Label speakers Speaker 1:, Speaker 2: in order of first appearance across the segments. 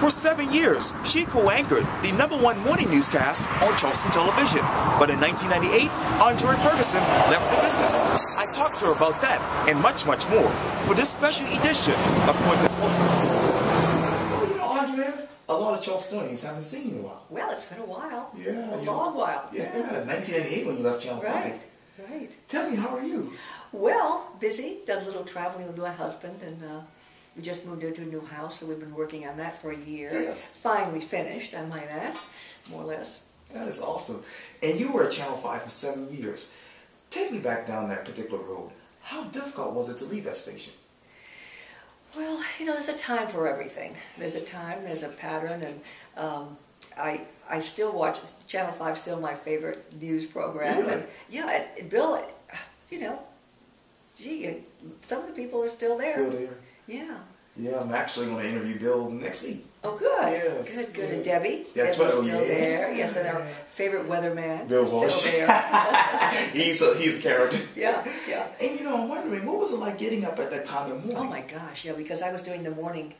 Speaker 1: For 7 years, she co-anchored the #1 morning newscast on Charleston television. But in 1998, Andrea Ferguson left the business. I talked to her about that and much, much more for this special edition of Quintin's Posters. Well, you know, Andrea, a lot of Charlestonians haven't seen you in a while.
Speaker 2: Well, it's been a while.
Speaker 1: Yeah.
Speaker 2: A long while.
Speaker 1: Yeah, 1998 when you left Channel 5.
Speaker 2: Right.
Speaker 1: Tell me, how are you?
Speaker 2: Well, busy. Done a little traveling with my husband, and we just moved into a new house, so we've been working on that for a year.
Speaker 1: Yes.
Speaker 2: Finally finished, I might add, more or less.
Speaker 1: That is awesome. And you were at Channel 5 for 7 years. Take me back down that particular road. How difficult was it to leave that station?
Speaker 2: Well, you know, there's a time for everything. There's a time, there's a pattern, and I still watch Channel 5. Still my favorite news program.
Speaker 1: Really?
Speaker 2: And yeah, Bill, you know, gee, some of the people are still there.
Speaker 1: Still there?
Speaker 2: Yeah.
Speaker 1: Yeah, I'm actually going to interview Bill next week.
Speaker 2: Oh, good.
Speaker 1: Yes.
Speaker 2: Good.
Speaker 1: Yes.
Speaker 2: And Debbie.
Speaker 1: That's
Speaker 2: Debbie's
Speaker 1: right.
Speaker 2: still there. Yes, and our favorite weatherman.
Speaker 1: Bill
Speaker 2: still
Speaker 1: Walsh.
Speaker 2: there.
Speaker 1: he's a character.
Speaker 2: Yeah.
Speaker 1: And you know, I'm wondering, what was it like getting up at that time in the morning?
Speaker 2: Oh my gosh, yeah, because I was doing the morning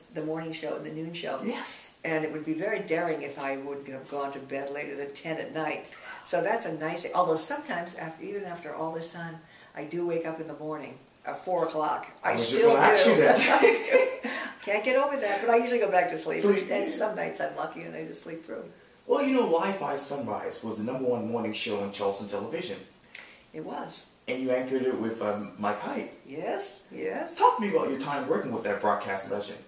Speaker 2: show, the noon show.
Speaker 1: Yes.
Speaker 2: And it would be very daring if I would have gone to bed later than 10 at night. So that's a nice thing. Although sometimes, even after all this time, I do wake up in the morning at 4 o'clock. I still do.
Speaker 1: Ask you that.
Speaker 2: I do. Can't get over that, but I usually go back to sleep. And
Speaker 1: Yeah.
Speaker 2: some nights I'm lucky and I just sleep through.
Speaker 1: Well, you know, Wi-Fi Sunrise was the #1 morning show on Charleston television.
Speaker 2: It was.
Speaker 1: And you anchored it with Mike Hyde.
Speaker 2: Yes.
Speaker 1: Talk to me about your time working with that broadcast legend.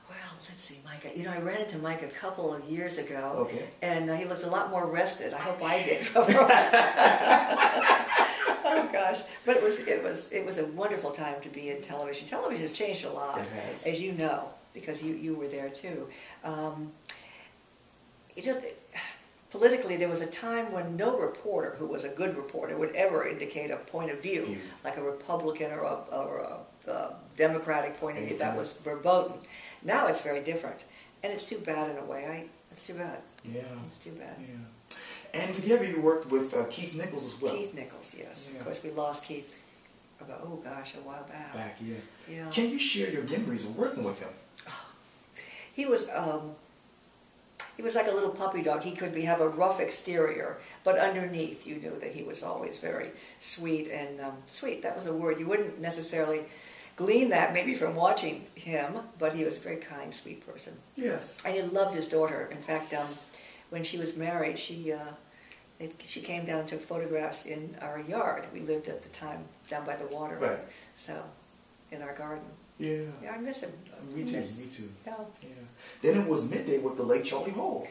Speaker 2: Well, let's see, Mike. You know, I ran into Mike a couple of years ago.
Speaker 1: Okay.
Speaker 2: And he looked a lot more rested. I hope I did. Oh gosh, but it was a wonderful time to be in television. Television has changed a lot,
Speaker 1: It has.
Speaker 2: as you know, because you were there too. Politically, there was a time when no reporter who was a good reporter would ever indicate a point of view, like a Republican or a Democratic point of view. That was verboten. Now it's very different, and it's too bad in a way. It's too bad.
Speaker 1: Yeah.
Speaker 2: It's too bad.
Speaker 1: Yeah. And together you worked with Keith Nichols as well.
Speaker 2: Keith Nichols, yes.
Speaker 1: Yeah.
Speaker 2: Of course, we lost Keith about, oh gosh, a while back. Yeah.
Speaker 1: Can you share your memories of working with him?
Speaker 2: He was like a little puppy dog. He could have a rough exterior, but underneath you knew that he was always very sweet and sweet. That was a word. You wouldn't necessarily glean that maybe from watching him, but he was a very kind, sweet person.
Speaker 1: Yes.
Speaker 2: And he loved his daughter. In fact, when she was married, she came down and took photographs in our yard. We lived at the time down by the water.
Speaker 1: Right.
Speaker 2: So, in our garden.
Speaker 1: Yeah.
Speaker 2: Yeah, I miss him.
Speaker 1: Me too.
Speaker 2: Yeah.
Speaker 1: Then it was midday with the late Charlie Hall.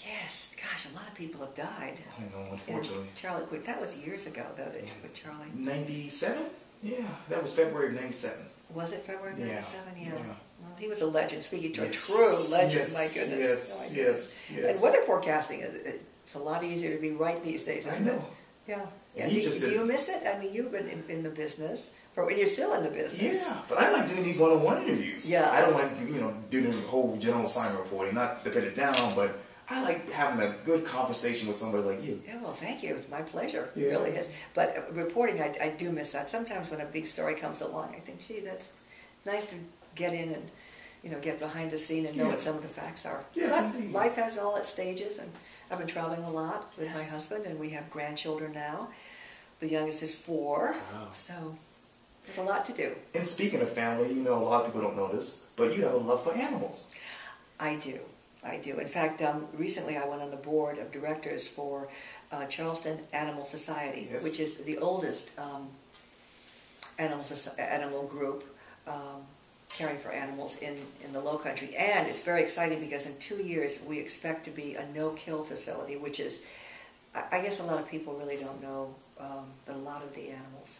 Speaker 2: Yes. Gosh, a lot of people have died.
Speaker 1: I know, unfortunately.
Speaker 2: Charlie quit. That was years ago, though, that you quit Charlie.
Speaker 1: 97? Yeah, that was February of 97.
Speaker 2: Was it February of 97? Yeah. Well, he was a legend. Speaking to a
Speaker 1: Yes.
Speaker 2: true legend,
Speaker 1: Yes.
Speaker 2: my goodness.
Speaker 1: Yes.
Speaker 2: Oh, my goodness.
Speaker 1: Yes.
Speaker 2: And weather forecasting, it's a lot easier to be right these days, isn't it? Yeah.
Speaker 1: And
Speaker 2: Do you miss it? I mean, you've been in the business, and you're still in the business.
Speaker 1: Yeah, but I like doing these one-on-one interviews.
Speaker 2: Yeah.
Speaker 1: I don't like, doing the whole general assignment reporting, not to put it down, but I like having a good conversation with somebody like you.
Speaker 2: Yeah, well, thank you. It's my pleasure.
Speaker 1: Yeah.
Speaker 2: It really is. But reporting, I do miss that. Sometimes when a big story comes along, I think, gee, that's nice to get in and, get behind the scene and know what some of the facts are.
Speaker 1: Yes,
Speaker 2: but
Speaker 1: indeed.
Speaker 2: life has all its stages, and I've been traveling a lot with my
Speaker 1: Yes.
Speaker 2: husband, and we have grandchildren now. The youngest is 4,
Speaker 1: Wow.
Speaker 2: so there's a lot to do.
Speaker 1: And speaking of family, a lot of people don't know this, but you have a love for animals.
Speaker 2: I do. In fact, recently I went on the board of directors for Charleston Animal Society,
Speaker 1: Yes.
Speaker 2: which is the oldest animal group caring for animals in the Low Country. And it's very exciting because in 2 years we expect to be a no-kill facility, which is, I guess a lot of people really don't know that a lot of the animals,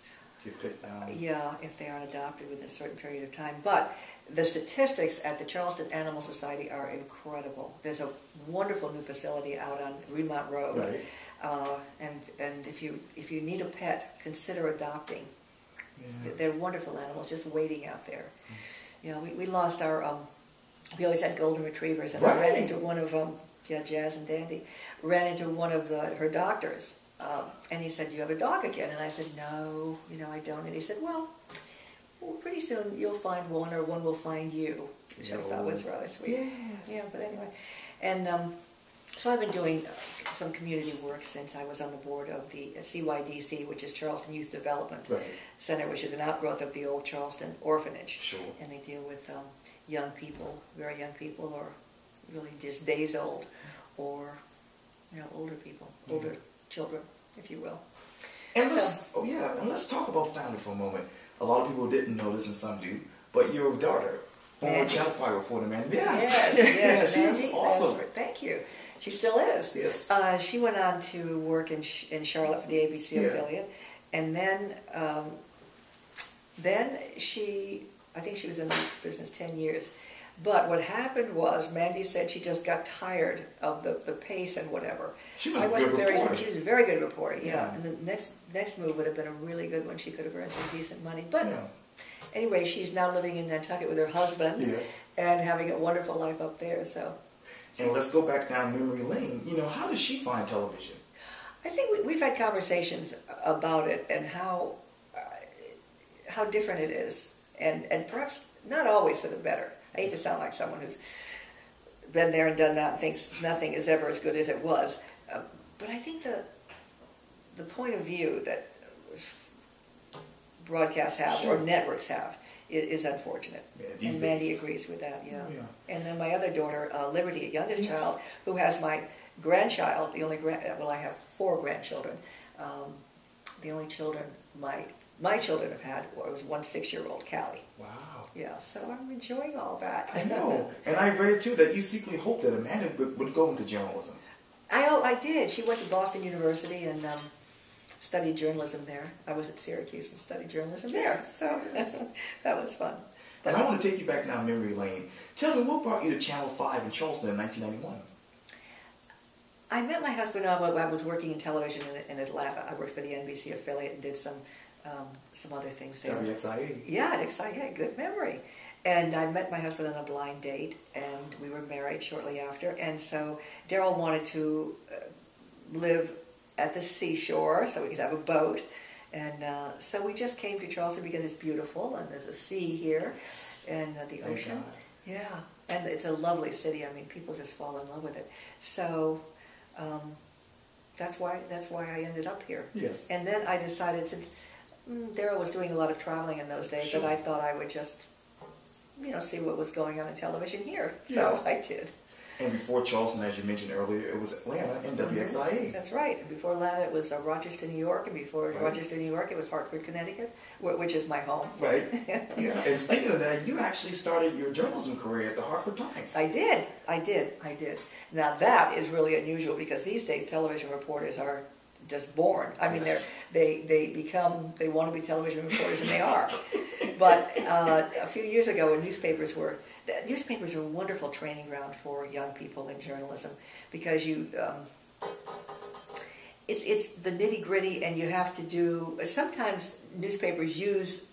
Speaker 2: yeah, if they aren't adopted within a certain period of time. But the statistics at the Charleston Animal Society are incredible. There's a wonderful new facility out on Remont Road.
Speaker 1: Right.
Speaker 2: And if you need a pet, consider adopting.
Speaker 1: Yeah.
Speaker 2: They're wonderful animals just waiting out there. We lost our, we always had golden retrievers, and I ran into one of them, Jazz and Dandy, ran into one of her doctors. And he said, "Do you have a dog again?" And I said, "No, I don't." And he said, well, pretty soon you'll find one, or one will find you. which I thought was rather sweet.
Speaker 3: Yes.
Speaker 2: Yeah, but anyway. And so I've been doing some community work since I was on the board of the CYDC, which is Charleston Youth Development Center, which is an outgrowth of the old Charleston orphanage.
Speaker 3: Sure.
Speaker 2: And they deal with young people, very young people, or really just days old, or older people, older children, if you will.
Speaker 3: And let's talk about family for a moment. A lot of people didn't know this, and some do. But your daughter, former Channel 5 reporter, man. Yes, she was awesome.
Speaker 2: Right. Thank you. She still is.
Speaker 3: Yes.
Speaker 2: She went on to work in Charlotte for the ABC affiliate, and then I think she was in the business 10 years. But what happened was, Mandy said she just got tired of the pace and whatever.
Speaker 3: She was a good reporter.
Speaker 2: She was a very good reporter, yeah. And the next move would have been a really good one. She could have earned some decent money. But anyway, she's now living in Nantucket with her husband and having a wonderful life up there. So.
Speaker 3: And let's go back down memory lane. How does she find television?
Speaker 2: I think we've had conversations about it and how different it is, and perhaps not always for the better. I hate to sound like someone who's been there and done that and thinks nothing is ever as good as it was. But I think the point of view that broadcasts have or networks have is unfortunate. Yeah, and Mandy agrees with that, yeah. And then my other daughter, Liberty, youngest child, who has my grandchild, the only I have 4 grandchildren. The only children my children have had was one 6-year-old, Callie.
Speaker 3: Wow.
Speaker 2: Yeah, so I'm enjoying all that.
Speaker 3: I know. And I read, too, that you secretly hoped that Amanda would go into journalism.
Speaker 2: I did. She went to Boston University and studied journalism there. I was at Syracuse and studied journalism there. So that was fun.
Speaker 3: And I want to take you back down memory lane. Tell me, what brought you to Channel 5 in Charleston in 1991?
Speaker 2: I met my husband when I was working in television in Atlanta. I worked for the NBC affiliate and did some other things there.
Speaker 3: WXIA.
Speaker 2: Yeah, WXIA, good memory. And I met my husband on a blind date, and we were married shortly after. And so Daryl wanted to live at the seashore so we could have a boat. And so we just came to Charleston because it's beautiful, and there's a sea here, and the ocean. Yeah, and it's a lovely city. I mean, people just fall in love with it. So that's why I ended up here.
Speaker 3: Yes.
Speaker 2: And then I decided, since Daryl was doing a lot of traveling in those days, that I thought I would just, see what was going on in television here. So I did.
Speaker 3: And before Charleston, as you mentioned earlier, it was Atlanta and WXIA.
Speaker 2: That's right. And before Atlanta, it was Rochester, New York. And before Rochester, New York, it was Hartford, Connecticut, which is my home.
Speaker 3: Right. Yeah. And speaking of that, you actually started your journalism career at the Hartford Times.
Speaker 2: I did. Now that is really unusual because these days television reporters are just born. I mean, they want to be television reporters, and they are. But a few years ago, when newspapers were a wonderful training ground for young people in journalism because it's the nitty-gritty, and you have to do. Sometimes newspapers use.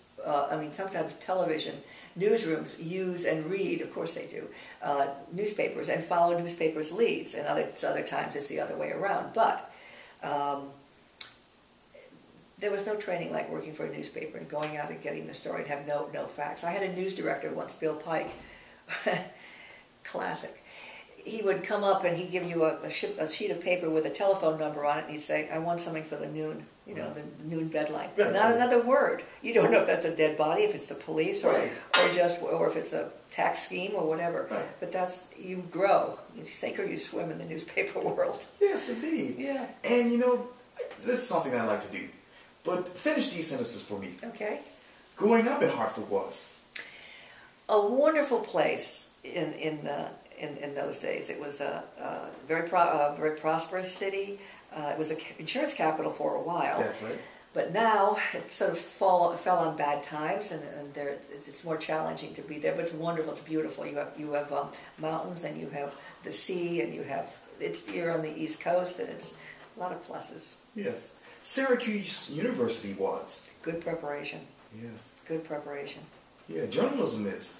Speaker 2: Sometimes television newsrooms use and read, of course they do, newspapers and follow newspapers' leads, and other times it's the other way around. But there was no training like working for a newspaper and going out and getting the story and have no facts. I had a news director once, Bill Pike, classic. He would come up and he'd give you a sheet of paper with a telephone number on it, and he'd say, "I want something for the noon, the noon deadline." Not another word. You don't know if that's a dead body, if it's the police, or if it's a tax scheme or whatever.
Speaker 3: Right.
Speaker 2: But you grow. You sink or you swim in the newspaper world.
Speaker 3: Yes, indeed.
Speaker 2: Yeah.
Speaker 3: And this is something I like to do. But finish these sentences for me.
Speaker 2: Okay.
Speaker 3: Growing up in Hartford was
Speaker 2: a wonderful place in those days. It was a very prosperous city. It was an insurance capital for a while.
Speaker 3: That's right.
Speaker 2: But now it sort of fell on bad times, and it's more challenging to be there. But it's wonderful. It's beautiful. You have mountains, and you have the sea, and you're on the East Coast, and it's a lot of pluses.
Speaker 3: Yes. Syracuse University was
Speaker 2: good preparation.
Speaker 3: Yes.
Speaker 2: Good preparation.
Speaker 3: Yeah, journalism is.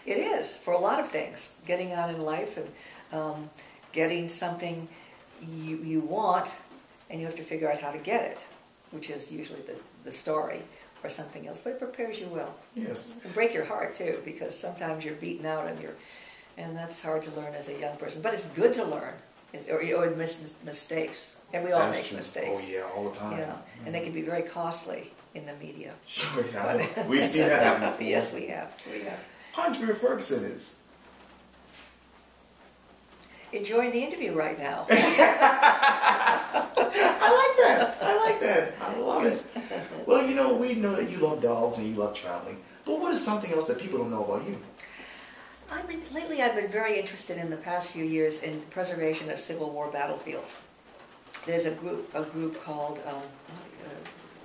Speaker 2: It is, for a lot of things. Getting on in life and getting something you want, and you have to figure out how to get it, which is usually the story. or something else, but it prepares you well.
Speaker 3: Yes.
Speaker 2: It can break your heart too, because sometimes you're beaten out and that's hard to learn as a young person. But it's good to learn, or mistakes, and we all make mistakes.
Speaker 3: Oh yeah, all the time.
Speaker 2: Yeah, and they can be very costly in the media.
Speaker 3: Sure, yeah. We've seen that happen before.
Speaker 2: Yes, we have.
Speaker 3: Andrea Ferguson is
Speaker 2: enjoying the interview right now.
Speaker 3: I like that. I love it. Well, we know that you love dogs and you love traveling. But what is something else that people don't know about you?
Speaker 2: Lately I've been very interested in the past few years in preservation of Civil War battlefields. There's a group called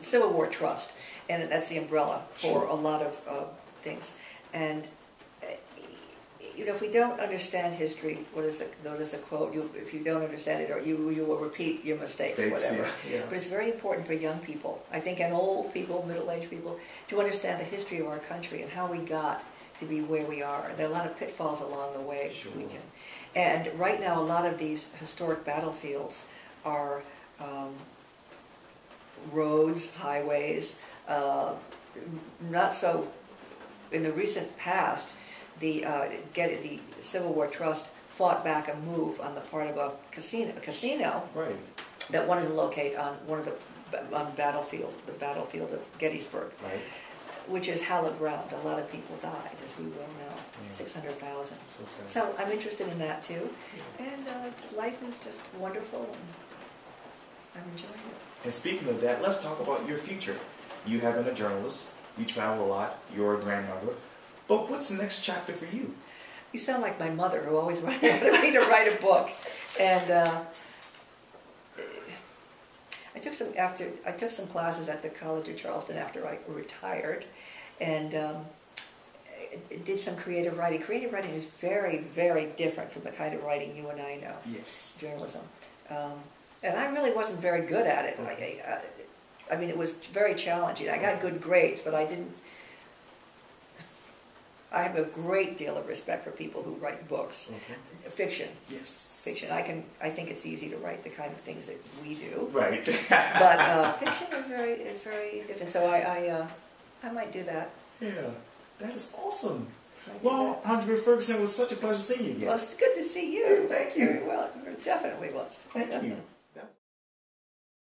Speaker 2: Civil War Trust, and that's the umbrella for a lot of things. And if we don't understand history, what is the quote? If you don't understand it, or you will repeat your mistakes, whatever.
Speaker 3: Yeah.
Speaker 2: But it's very important for young people, I think, and old people, middle-aged people, to understand the history of our country and how we got to be where we are. There are a lot of pitfalls along the way.
Speaker 3: Sure.
Speaker 2: And right now, a lot of these historic battlefields are roads, highways. Not so. In the recent past, the Civil War Trust fought back a move on the part of a casino
Speaker 3: Right.
Speaker 2: that wanted to locate on the battlefield of Gettysburg,
Speaker 3: Right.
Speaker 2: which is hallowed ground. A lot of people died, as we well know, 600,000. So I'm interested in that too, and life is just wonderful, and I'm enjoying it.
Speaker 3: And speaking of that, let's talk about your future. You have been a journalist. You travel a lot. You're a grandmother. But what's the next chapter for you?
Speaker 2: You sound like my mother, who always wanted me to write a book. And I took some classes at the College of Charleston after I retired, and did some creative writing. Creative writing is very, very different from the kind of writing you and I know.
Speaker 3: Yes.
Speaker 2: Journalism. And I really wasn't very good at it.
Speaker 3: Okay.
Speaker 2: I mean, it was very challenging. I got good grades, but I have a great deal of respect for people who write books.
Speaker 3: Okay.
Speaker 2: Fiction.
Speaker 3: Yes.
Speaker 2: Fiction. I think it's easy to write the kind of things that we do.
Speaker 3: Right.
Speaker 2: But fiction is very different. So I might do that.
Speaker 3: Yeah, that is awesome. Well, Andrea Ferguson, it was such a pleasure seeing you again.
Speaker 2: Well, it's good to see you.
Speaker 3: Thank you.
Speaker 2: Very well, it definitely was.
Speaker 3: Thank you.